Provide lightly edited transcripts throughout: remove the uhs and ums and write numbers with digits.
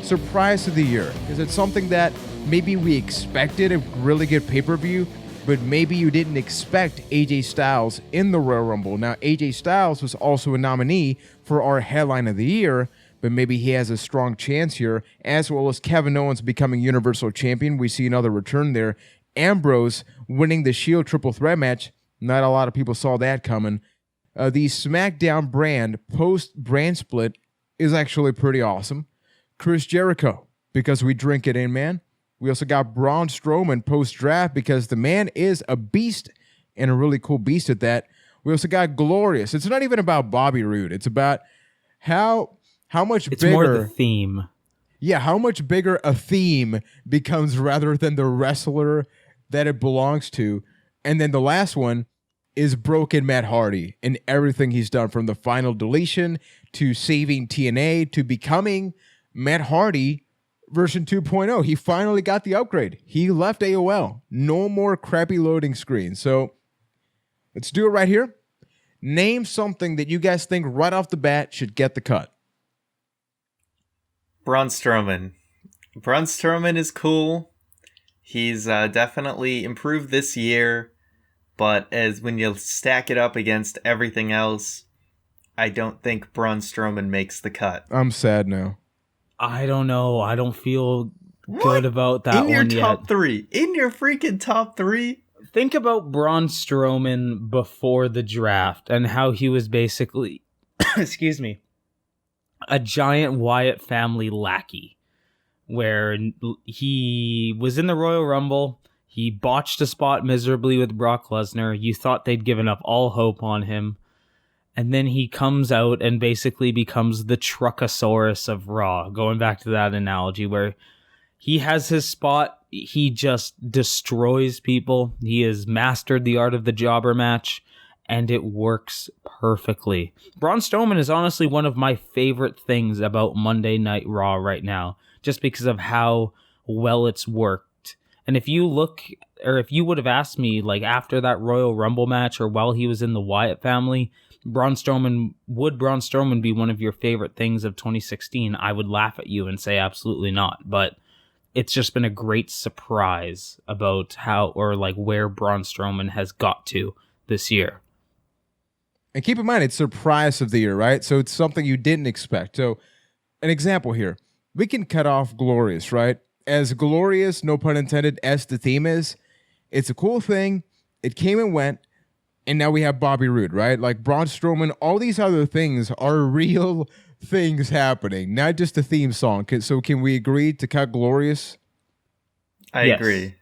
surprise of the year. Is it something that maybe we expected a really good pay-per-view, but maybe you didn't expect AJ Styles in the Royal Rumble? Now, AJ Styles was also a nominee for our headline of the year, but maybe he has a strong chance here, as well as Kevin Owens becoming Universal Champion. We see another return there. Ambrose winning the Shield triple threat match. Not a lot of people saw that coming. The SmackDown brand post-brand split is actually pretty awesome. Chris Jericho, because we drink it in, man. We also got Braun Strowman post-draft because the man is a beast, and a really cool beast at that. We also got Glorious. It's not even about Bobby Roode. It's about how much it's bigger... more the theme. Yeah, how much bigger a theme becomes rather than the wrestler that it belongs to. And then the last one is Broken Matt Hardy and everything he's done, from the final deletion to saving TNA to becoming Matt Hardy version 2.0. He finally got the upgrade. He left AOL. No more crappy loading screens. So let's do it right here. Name something that you guys think right off the bat should get the cut. Braun Strowman. Braun Strowman is cool. He's definitely improved this year, but as when you stack it up against everything else, I don't think Braun Strowman makes the cut. I'm sad now. I don't know. I don't feel good about that one yet. In your top three. In your freaking top three. Think about Braun Strowman before the draft and how he was basically, excuse me, a giant Wyatt family lackey, where he was in the Royal Rumble. He botched a spot miserably with Brock Lesnar. You thought they'd given up all hope on him. And then he comes out and basically becomes the Truckosaurus of Raw, going back to that analogy, where he has his spot. He just destroys people. He has mastered the art of the jobber match, and it works perfectly. Braun Strowman is honestly one of my favorite things about Monday Night Raw right now, just because of how well it's worked. And if you look, or if you would have asked me, like after that Royal Rumble match or while he was in the Wyatt family, would Braun Strowman be one of your favorite things of 2016? I would laugh at you and say absolutely not. But it's just been a great surprise about how, or like where Braun Strowman has got to this year. And keep in mind, it's surprise of the year, right? So it's something you didn't expect. So an example here, we can cut off Glorious, right? As glorious, no pun intended, as the theme is, it's a cool thing. It came and went. And now we have Bobby Roode, right? Like Braun Strowman, all these other things are real things happening, not just a theme song. So can we agree to cut Glorious? I agree.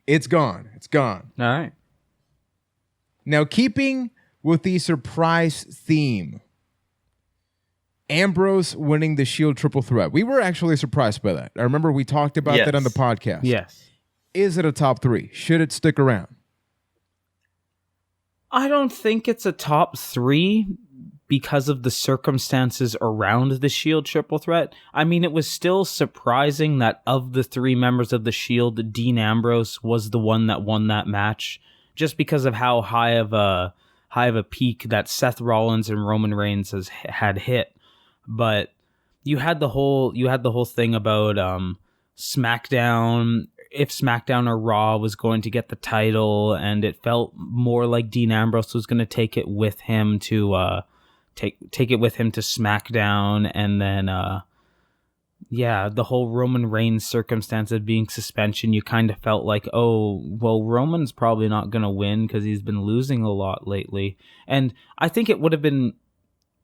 It's gone. It's gone. All right. Now, keeping with the surprise theme, Ambrose winning the Shield triple threat. We were actually surprised by that. I remember we talked about that on the podcast. Yes. Is it a top three? Should it stick around? I don't think it's a top three because of the circumstances around the Shield triple threat. I mean, it was still surprising that of the three members of the Shield, Dean Ambrose was the one that won that match, just because of how high of a peak that Seth Rollins and Roman Reigns had hit. But you had the whole thing about SmackDown. If SmackDown or Raw was going to get the title, and it felt more like Dean Ambrose was going to take it with him to take it with him to SmackDown, and then the whole Roman Reigns circumstance of being suspension, you kind of felt like, oh, well, Roman's probably not going to win because he's been losing a lot lately. And I think it would have been,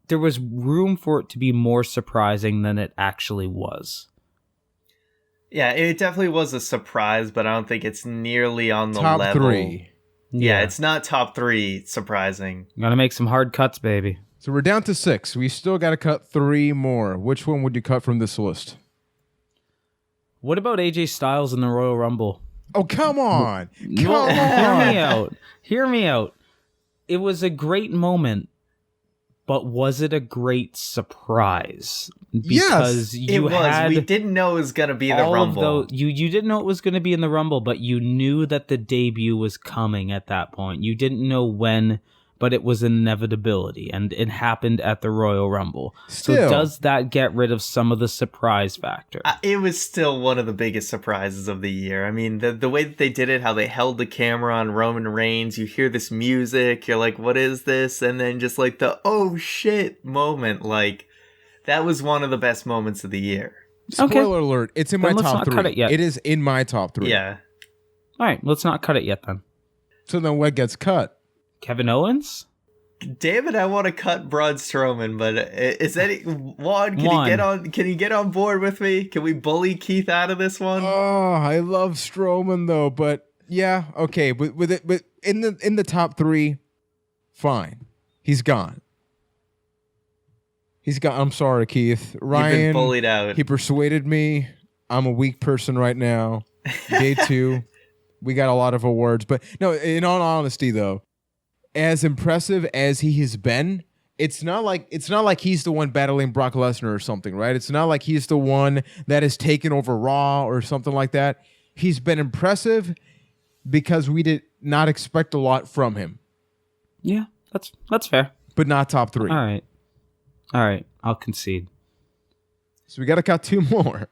there was room for it to be more surprising than it actually was. Yeah, it definitely was a surprise, but I don't think it's nearly on the top level. Three. Yeah, it's not top three surprising. Gotta make some hard cuts, baby. So we're down to 6. We still got to cut 3 more. Which one would you cut from this list? What about AJ Styles in the Royal Rumble? Oh, come on. Come on. Hear me out. It was a great moment, but was it a great surprise? Because yes, it was. We didn't know it was going to be the Rumble. You didn't know it was going to be in the Rumble, but you knew that the debut was coming at that point. You didn't know when, but it was an inevitability, and it happened at the Royal Rumble. Still. So does that get rid of some of the surprise factor? It was still one of the biggest surprises of the year. I mean, the way that they did it, how they held the camera on Roman Reigns, you hear this music, you're like, what is this? And then just like the, oh shit moment, like, that was one of the best moments of the year. Spoiler alert, it's in my Then let's top not 3. cut it yet. It is in my top 3. Yeah. All right, let's not cut it yet then. So then what gets cut? Kevin Owens? Damn it, I want to cut Braun Strowman, but is any Juan? Can you get on board with me? Can we bully Keith out of this one? Oh, I love Strowman though, but yeah, okay, but in the top 3, fine. He's gone. I'm sorry, Keith. Ryan, You've been bullied out. He persuaded me. I'm a weak person right now. Day 2. We got a lot of awards, but no, in all honesty though, as impressive as he has been, it's not like he's the one battling Brock Lesnar or something, right? It's not like he's the one that has taken over Raw or something like that. He's been impressive because we did not expect a lot from him. Yeah, that's fair. But not top 3. All right, I'll concede. So we got to cut 2 more.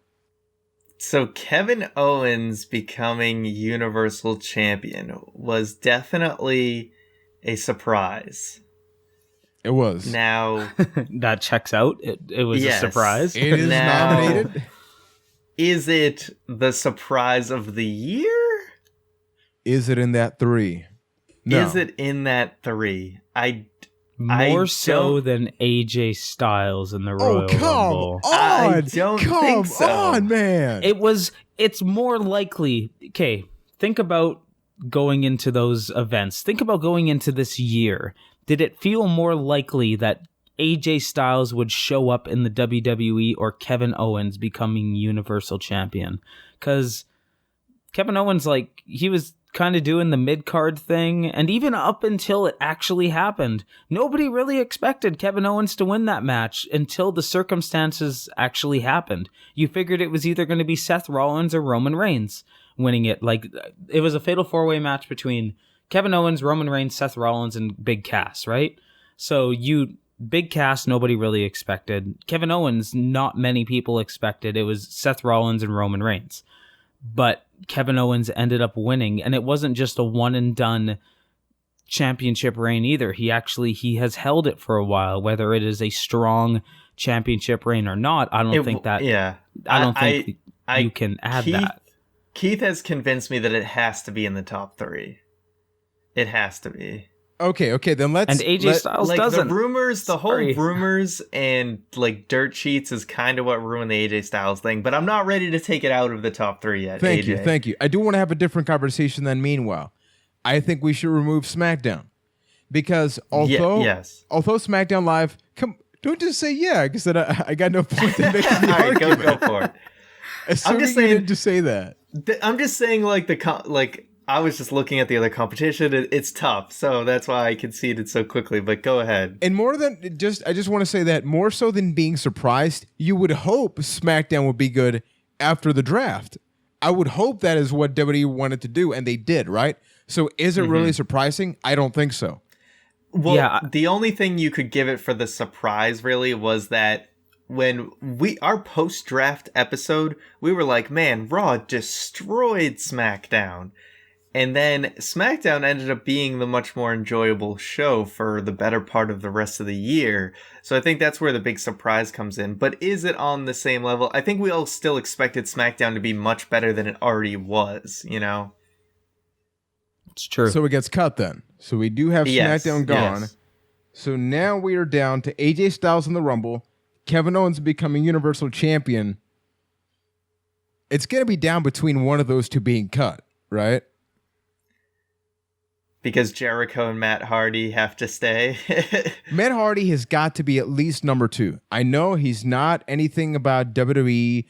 So Kevin Owens becoming Universal Champion was definitely a surprise. It was. Now That checks out. It was Yes. a surprise. It is Now- nominated. is it the surprise of the year? Is it in that 3? No. Is it in that 3? More so don't- than AJ Styles in the Royal Oh, come Rumble. on. I don't come think so. on, man. It's more likely. Okay, think about going into those events. Think about going into this year. Did it feel more likely that AJ Styles would show up in the WWE or Kevin Owens becoming Universal Champion? Because Kevin Owens, like, he was kind of doing the mid-card thing, and even up until it actually happened, nobody really expected Kevin Owens to win that match until the circumstances actually happened. You figured it was either going to be Seth Rollins or Roman Reigns winning it. Like, it was a fatal 4-way match between Kevin Owens, Roman Reigns, Seth Rollins, and Big Cass, right? So Big Cass, nobody really expected. Kevin Owens, not many people expected. It was Seth Rollins and Roman Reigns. But Kevin Owens ended up winning, and it wasn't just a one-and-done championship reign either. He has held it for a while, whether it is a strong championship reign or not. I don't think you can add that. Keith has convinced me that it has to be in the top 3. It has to be. Okay, then let's... And AJ Styles Like doesn't. the rumors, the whole Sorry. rumors and like dirt sheets is kind of what ruined the AJ Styles thing, but I'm not ready to take it out of the top 3 yet. Thank AJ. you. I do want to have a different conversation then meanwhile. I think we should remove SmackDown. Because although SmackDown Live... Don't just say yeah, because then I got no point to make the All right, argument. go for it. Assuming just you saying- didn't just say that. I'm just saying, like I was just looking at the other competition. It's tough, so that's why I conceded so quickly. But go ahead. And more than just, I just want to say that more so than being surprised, you would hope SmackDown would be good after the draft. I would hope that is what WWE wanted to do, and they did, right? So is it really surprising? I don't think so. Well, Yeah. the only thing you could give it for the surprise really was that when our post-draft episode, we were like, man, Raw destroyed SmackDown. And then SmackDown ended up being the much more enjoyable show for the better part of the rest of the year. So I think that's where the big surprise comes in. But is it on the same level? I think we all still expected SmackDown to be much better than it already was, you know? It's true. So it gets cut then. So we do have Yes, SmackDown gone. yes. So now we are down to AJ Styles in the Rumble, Kevin Owens becoming Universal Champion. It's going to be down between one of those two being cut, right? Because Jericho and Matt Hardy have to stay. Matt Hardy has got to be at least number 2. I know he's not anything about WWE,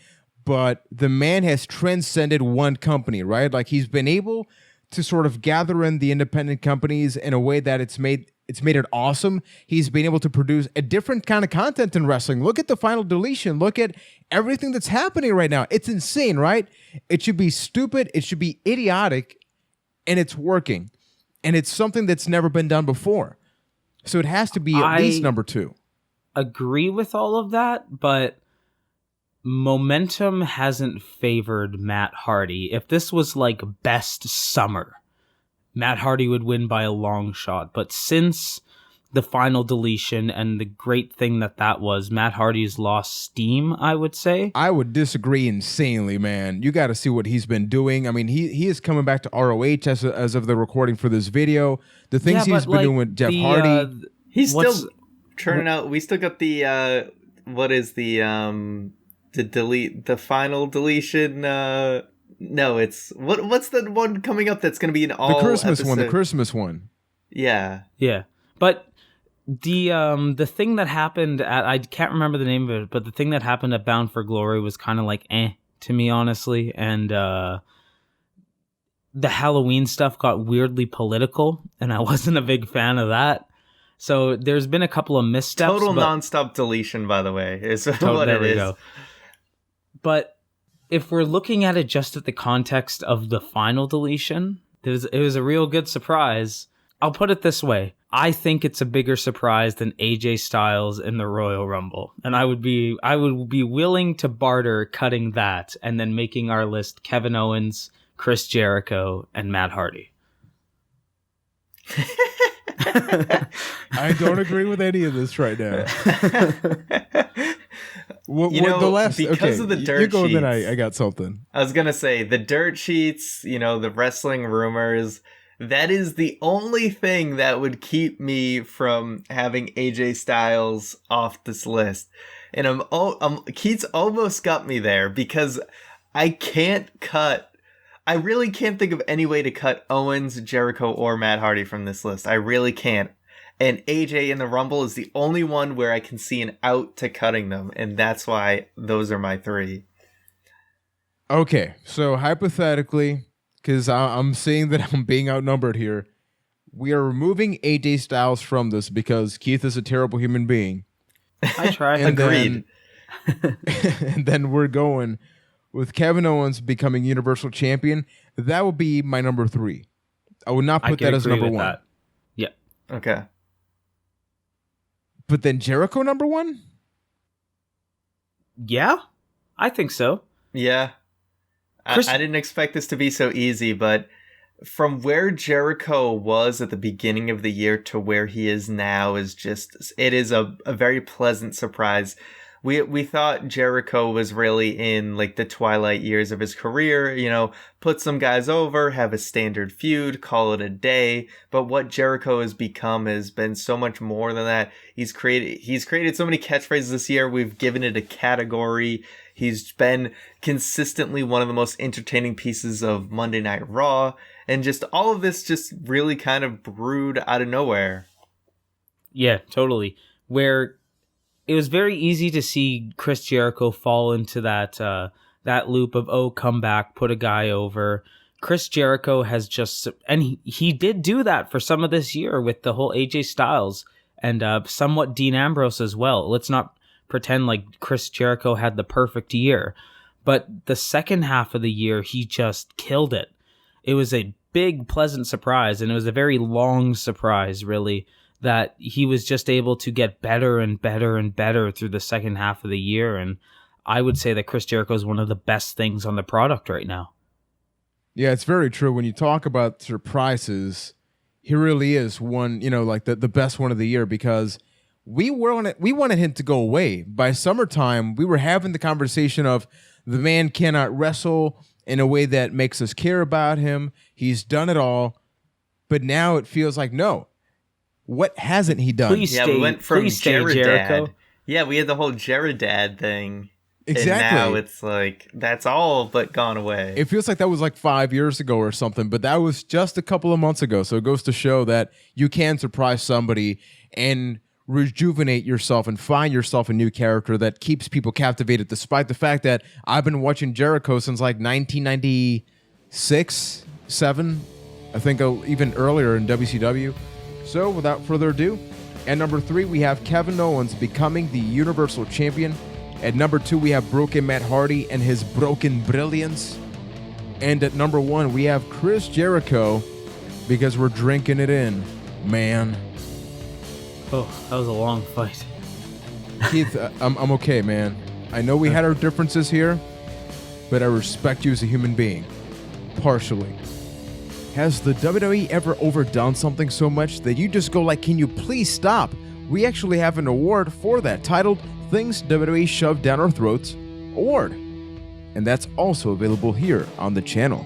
but the man has transcended one company, right? Like he's been able to sort of gather in the independent companies in a way that it's made it awesome. He's been able to produce a different kind of content in wrestling. Look at the Final Deletion. Look at everything that's happening right now. It's insane, right? It should be stupid. It should be idiotic, and it's working. And it's something that's never been done before. So it has to be at least number 2. Agree with all of that, but momentum hasn't favored Matt Hardy. If this was like best summer, Matt Hardy would win by a long shot. But since the final deletion and the great thing that was, Matt Hardy's lost steam, I would say. I would disagree insanely, man. You got to see what he's been doing. I mean, he is coming back to ROH as of the recording for this video. The things he's been doing with Jeff Hardy. He's still churning out. We still got the what is the final deletion? No, it's what's the one coming up that's going to be in all the Christmas episode? one. The Christmas one. Yeah. But the thing that happened at, I can't remember the name of it, but the thing that happened at Bound for Glory was kind of like to me, honestly. And the Halloween stuff got weirdly political, and I wasn't a big fan of that. So there's been a couple of missteps. Total nonstop deletion, by the way, is what there it we is. Go. But if we're looking at it just at the context of the final deletion, it was a real good surprise. I'll put it this way. I think it's a bigger surprise than AJ Styles in the Royal Rumble. And I would be willing to barter cutting that and then making our list Kevin Owens, Chris Jericho, and Matt Hardy. I don't agree with any of this right now. The last, because of the dirt you go, sheets, then I got something. I was going to say, the dirt sheets, the wrestling rumors, that is the only thing that would keep me from having AJ Styles off this list. And Keith's almost got me there because I really can't think of any way to cut Owens, Jericho, or Matt Hardy from this list. I really can't. And AJ in the Rumble is the only one where I can see an out to cutting them. And that's why those are my 3. Okay, so hypothetically, because I'm seeing that I'm being outnumbered here, we are removing AJ Styles from this because Keith is a terrible human being. I try. Agreed. And then we're going with Kevin Owens becoming Universal Champion. That would be my number 3. I would not put that as number 1. That. Yeah. Okay. But then Jericho number 1? Yeah, I think so. Yeah. I didn't expect this to be so easy, but from where Jericho was at the beginning of the year to where he is now it is a very pleasant surprise. We thought Jericho was really in like the twilight years of his career, put some guys over, have a standard feud, call it a day. But what Jericho has become has been so much more than that. He's created so many catchphrases this year. We've given it a category. He's been consistently one of the most entertaining pieces of Monday Night Raw. And just all of this just really kind of brewed out of nowhere. Yeah, totally. Where it was very easy to see Chris Jericho fall into that loop of, come back, put a guy over. Chris Jericho has and he did do that for some of this year with the whole AJ Styles and somewhat Dean Ambrose as well. Let's not pretend like Chris Jericho had the perfect year. But the second half of the year, he just killed it. It was a big, pleasant surprise, and it was a very long surprise, really, that he was just able to get better and better and better through the second half of the year. And I would say that Chris Jericho is one of the best things on the product right now. Yeah, it's very true. When you talk about surprises, he really is one, like the best one of the year, because we wanted him to go away. By summertime, we were having the conversation of the man cannot wrestle in a way that makes us care about him. He's done it all. But now it feels like, no. What hasn't he done? We went from Jericho. Yeah, we had the whole Jaredad thing. Exactly. And now it's like, that's all but gone away. It feels like that was like 5 years ago or something, but that was just a couple of months ago. So it goes to show that you can surprise somebody and rejuvenate yourself and find yourself a new character that keeps people captivated, despite the fact that I've been watching Jericho since like 1996, 7, I think even earlier in WCW. So without further ado, at number 3, we have Kevin Owens becoming the Universal Champion. At number 2, we have Broken Matt Hardy and his broken brilliance. And at number 1, we have Chris Jericho, because we're drinking it in, man. Oh, that was a long fight. Keith, I'm okay, man. I know we had our differences here, but I respect you as a human being. Partially. Has the WWE ever overdone something so much that you just go like, can you please stop? We actually have an award for that titled Things WWE Shoved Down Our Throats Award. And that's also available here on the channel.